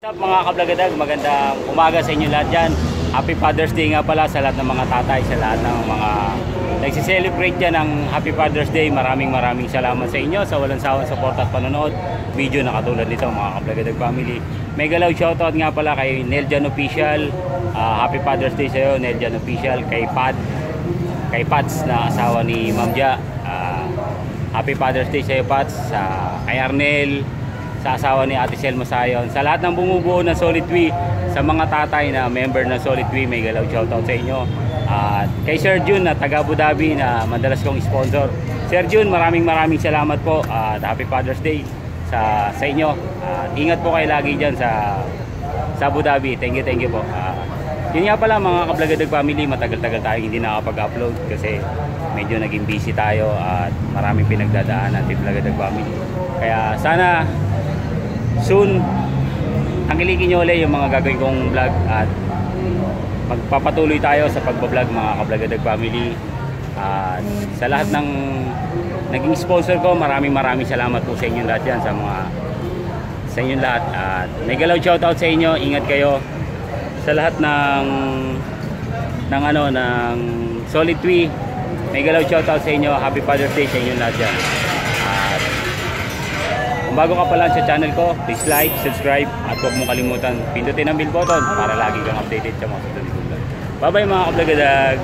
What's up mga kablagadag, magandang umaga sa inyo lahat dyan. Happy Father's Day nga pala sa lahat ng mga tatay, sa lahat ng mga nagsiselebrate dyan ng Happy Father's Day. Maraming salamat sa inyo sa walang sawang support at panonood. Video na katulad nito mga kablagadag family. Mega loud shoutout nga pala kay Neljan Official. Happy Father's Day sa iyo Neljan Official. Kay Pats na asawa ni Ma'am Ja. Happy Father's Day sa iyo Pats. Kay Arnel, sa asawa ni Ate Selma Sayon, sa lahat ng bumubuo ng Solid Tree, sa mga tatay na member ng Solid Tree, may galaw shoutout sa inyo. At kay Sir Jun na taga Abu Dhabi na madalas kong sponsor. Sir Jun, maraming salamat po at Happy Father's Day sa inyo. Ingat po kayo lagi dyan sa Abu Dhabi. Thank you po. Yun nga pala mga kablagadag family, matagal-tagal tayo hindi nakapag-upload kasi medyo naging busy tayo at maraming pinagdadaanan natin kablagadag family. Kaya sana soon tangkilikin nyo ulit yung mga gagawin kong vlog at magpapatuloy tayo sa pagbablog mga kablagadag family. At sa lahat ng naging sponsor ko, maraming salamat po sa inyo lahat yan, sa inyo lahat. At may galaw shoutout sa inyo, ingat kayo sa lahat ng Solid Tree. May galaw shoutout sa inyo, Happy Father's Day sa inyo lahat yan. Kung bago ka pa lang sa channel ko, please like, subscribe at huwag mong kalimutan pindutin ang bell button para lagi kang updated sa mga susunod. Bye bye mga kablagadag.